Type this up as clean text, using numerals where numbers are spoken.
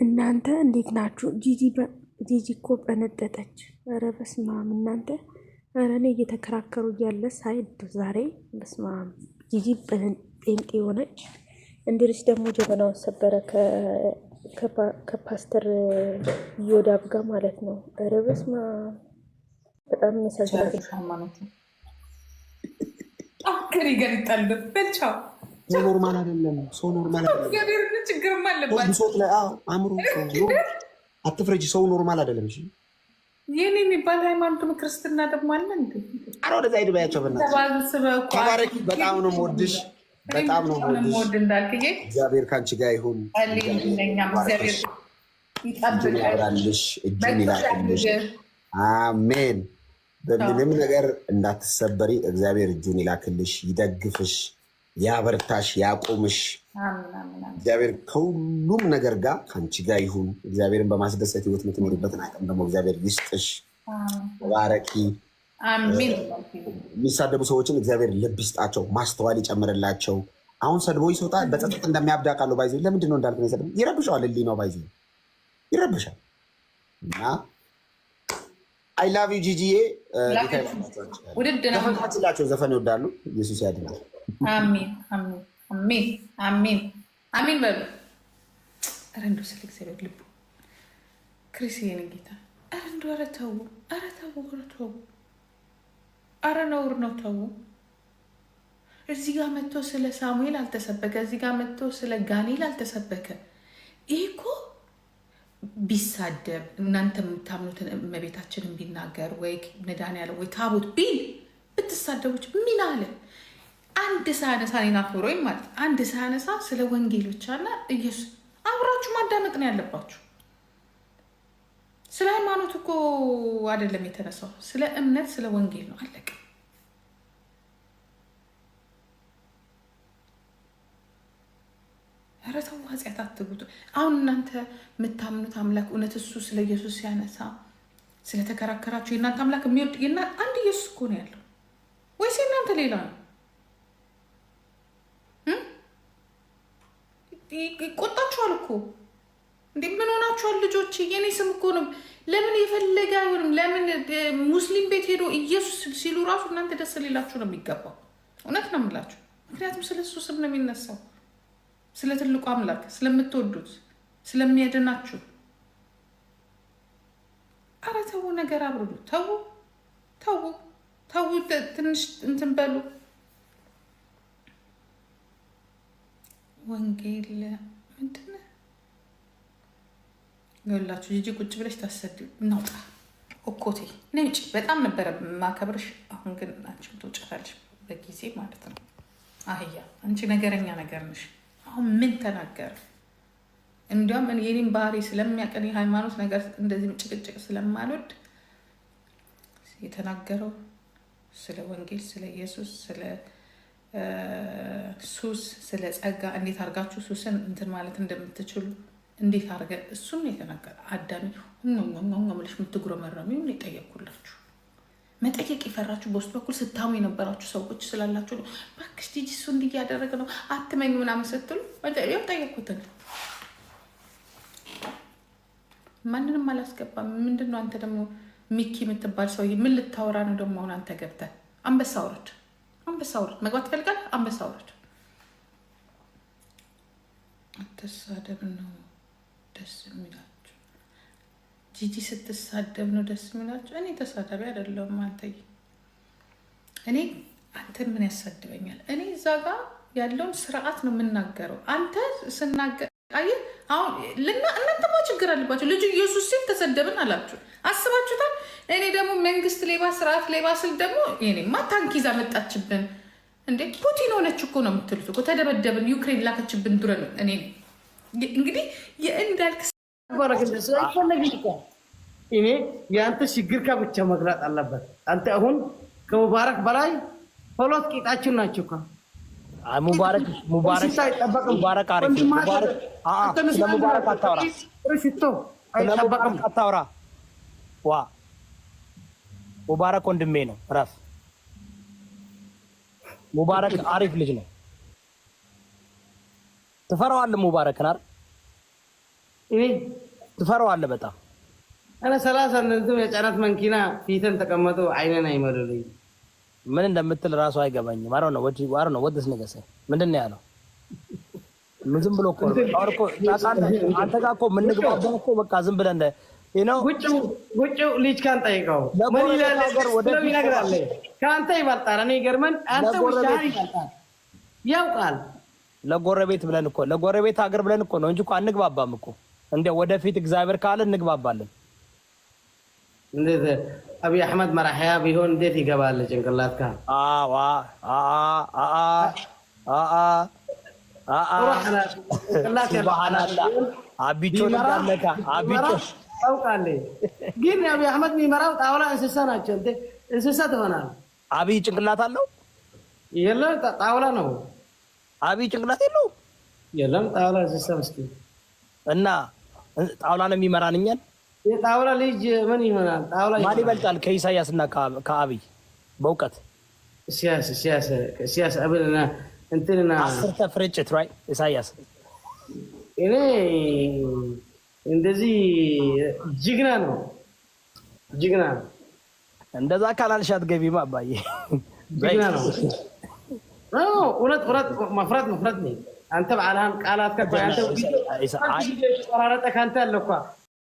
እናንተ እንዴት ናችሁ? ጂጂ እኮ በነጠጠች። ኧረ በስመ አብ እናንተ። ኧረ እኔ እየተከራከሩ እያለ ሳይድ ዛሬ በስመ አብ ጂጂ ጴንጤ ሆነች። እንድርስ ደግሞ ጀበናውን ሰበረ ከፓስተር ዮዳብ ጋር ማለት ነው። ኧረ በስመ አብ በጣም የሚያሳዝናል። ሰው ኖርማል አይደለም። ሰው ኖርማል አይደለም። ችግርም አለባት። አእምሮ አትፍረጂ። ሰው ኖርማል አይደለም። እሺ ይህን የሚባል ሃይማኖትም ክርስትና ደግሞ አለ እንዴ? አረ ወደዛ ሂድ በያቸው። በእናትሽ ተባረኪ። በጣም ነው የምወድሽ። በጣም ነው የምወድሽ። እንዳልክዬ እግዚአብሔር ከአንቺ ጋር ይሁን። እጁን ያብራልሽ፣ እጁን ይላክልሽ። አሜን። በምንም ነገር እንዳትሰበሪ እግዚአብሔር እጁን ይላክልሽ፣ ይደግፍሽ፣ ያበርታሽ፣ ያቆምሽ። እግዚአብሔር ከሁሉም ነገር ጋር ከአንቺ ጋር ይሁን። እግዚአብሔርን በማስደሰት ህይወት የምትኖርበትን አቅም ደግሞ እግዚአብሔር ይስጥሽ። ተባረኪ። የሚሳደቡ ሰዎችን እግዚአብሔር ልብ ይስጣቸው፣ ማስተዋል ይጨምርላቸው። አሁን ሰድቦ ይሰጣ በጸጸት እንደሚያብዳቃሉ ባይዘ ለምንድን ነው እንዳልክ ነው? ይረብሸዋል። ልሊ ነው ባይዘ ይረብሻል። እና አይ ላቭ ዩ ጂጂዬ። ላቸው ዘፈን ይወዳሉ። ኢየሱስ ያድናል። አሜን አሜን አሜን አሜን በሉ። ኧረ እንደው ስለ እግዚአብሔር ልቡ ክርስቲያን ጌታ ኧረ እንደው ኧረ ተው፣ ኧረ ተው፣ ኧረ ተው፣ ኧረ ነውር ነው ተው። እዚህ ጋር መጥቶ ስለ ሳሙኤል አልተሰበከ፣ እዚህ ጋር መጥቶ ስለ ጋኔል አልተሰበከ። ይህ እኮ ቢሳደብ እናንተ የምታምኑትን እመቤታችንን ቢናገር ወይ መድኃኒዓለም ወይ ታቦት ቢል ብትሳደቦች ምን አለ? አንድ ሳያነሳ እኔን አክብሮኝ ማለት አንድ ሳያነሳ ስለ ወንጌል ብቻና ኢየሱስ አብራችሁ ማዳመጥ ነው ያለባችሁ። ስለ ሃይማኖት እኮ አይደለም የተነሳው፣ ስለ እምነት ስለ ወንጌል ነው። አለቀ። ኧረ ተው፣ ኃጢአት አትጉቱ። አሁን እናንተ የምታምኑት አምላክ እውነት እሱ ስለ ኢየሱስ ሲያነሳ ስለተከራከራችሁ የእናንተ አምላክ የሚወድ አንድ ኢየሱስ እኮ ነው ያለው ወይስ የእናንተ ሌላ ነው? ይቆጣችኋል እኮ እንዴ! ምን ሆናችኋል ልጆች? የኔ ስም እኮ ነው። ለምን የፈለገ አይሆንም? ለምን ሙስሊም ቤት ሄዶ ኢየሱስ ሲሉ ራሱ እናንተ ደስ ሌላችሁ ነው የሚገባው። እውነት ነው የምላችሁ። ምክንያቱም ስለ እሱ ስም ነው የሚነሳው፣ ስለ ትልቁ አምላክ ስለምትወዱት፣ ስለሚያድናችሁ። አረ ተው፣ ነገር አብርዱ። ተው ተው ተው፣ ትንሽ እንትን በሉ። ወንጌል ምንድን ነው ይኸውላችሁ? ጂጂ ቁጭ ብለሽ ታሰድ እናውጣ ኦኮቴ ነጭ በጣም ነበረ ማከብርሽ። አሁን ግን አንቺም ትውጫታለሽ በጊዜ ማለት ነው። አህያ አንቺ ነገረኛ ነገር ነሽ። አሁን ምን ተናገር? እንዲያውም የኔም ባህሪ ስለሚያቀን የሃይማኖት ነገር እንደዚህ ጭቅጭቅ ስለማልወድ የተናገረው ስለ ወንጌል፣ ስለ ኢየሱስ፣ ስለ ሱስ፣ ስለ ጸጋ እንዴት አድርጋችሁ ሱስን እንትን ማለት እንደምትችሉ እንዴት አድርገ እሱም የተናገረ አዳሚ ምልሽ የምትጉረመረሚ የጠየቅኩላችሁ። መጠየቅ የፈራችሁ በውስጥ በኩል ስታሙ የነበራችሁ ሰዎች ስላላችሁ ነው። እባክሽ ጂጂ እሱ እንዲህ እያደረገ ነው አትመኝ ምናምን ስትሉ ጠየቅኩትን ማንንም አላስገባም። ምንድነው አንተ ደግሞ ሚኪ የምትባል ሰውዬ ምን ልታወራ ነው ደግሞ? አሁን አንተ ገብተህ አንበሳ ውረድ፣ አንበሳ ውረድ። መግባት ትፈልጋለህ? አንበሳ ውረድ። አትሳደብ ነው ደስ የሚላችሁ። ጂጂ ስትሳደብ ነው ደስ የሚላችሁ። እኔ ተሳዳቢ አይደለሁም። አንተን ምን ያሳድበኛል? እኔ እዛ ጋር ያለውን ስርዓት ነው የምናገረው። አንተ ስናገር አየህ፣ አሁን እናንተማ ችግር አለባቸው። ልጁ ኢየሱስ ሲል ተሰደብን አላችሁ፣ አስባችሁታል? እኔ ደግሞ መንግስት ሌባ፣ ስርዓት ሌባ ስል ደግሞ እኔማ ታንክ ይዛ መጣችብን እንዴ! ፑቲን ሆነች እኮ ነው የምትሉት እኮ። ተደበደብን፣ ዩክሬን ላከችብን ዱረን። እኔ እንግዲህ የእንዳልክ እኔ የአንተ ችግር ከብቻ መግለጥ አለበት። አንተ አሁን ከሙባረክ በላይ ፖሎት ቂጣችን ናቸው እኮ ሙባረክ አታውራ። ዋ ሙባረክ ወንድሜ ነው። ረፍ ሙባረክ አሪፍ ልጅ ነው። ትፈራዋለህ ሙባረክን አይደል? እኔ ትፈራዋለህ በጣም። እኔ 30 እንትን የጫናት መኪና ፊትን ተቀመጡ አይነን አይመሩልኝ። ምን እንደምትል ራሱ አይገባኝም። አረ ነው ወደስ ነገሰ ምንድን ነው ያለው? ምን ዝም ብሎ እኮ አንተ ጋር እኮ የምንግባባው እኮ በቃ ዝም ብለህ እንደ ውጭ ልጅ ካን ጠይቀው ምን ይላል ይነግራል። ከአንተ ይበልጣል። እኔ ገርመን አንተ ውሻህን ይበልጣል ያውቃል። ለጎረቤት ብለን እኮ ለጎረቤት ሀገር ብለን እኮ ነው እንጂ እኮ አንግባባም እኮ። እንደ ወደፊት እግዚአብሔር ካለ እንግባባለን። እንዴት አብይ አህመድ መራሕያ ቢሆን እንዴት ይገባል ጭንቅላት ካ? አዋ ሱብሃንአላህ አቢቾ እንዳለካ አቢቾ ታውቃለህ። ግን አብይ አህመድ የሚመራው ጣውላ እንስሳ ናቸው። እንዴ እንስሳ ትሆናል። አብይ ጭንቅላት አለው? የለም ጣውላ ነው። አብይ ጭንቅላት የለው? የለም ጣውላ እንስሳ ምስኪን እና ጣውላ ነው የሚመራን እኛን። የጣውላ ልጅ ምን ይሆናል? ጣውላ ማን ይበልጣል ከኢሳያስና ከአብይ በእውቀት? ሲያስ አብልና እንትና አስርተ ፍርጭት ራይ ኢሳያስ እኔ እንደዚህ ጅግና ነው ጅግና። እንደዛ ካላልሻት ገቢማ አባዬ ጅግና ነው። እውነት መፍራት ነው። አንተ በዓልህን ቃላት አንተ ቆራረጠ ካንተ ያለ እኮ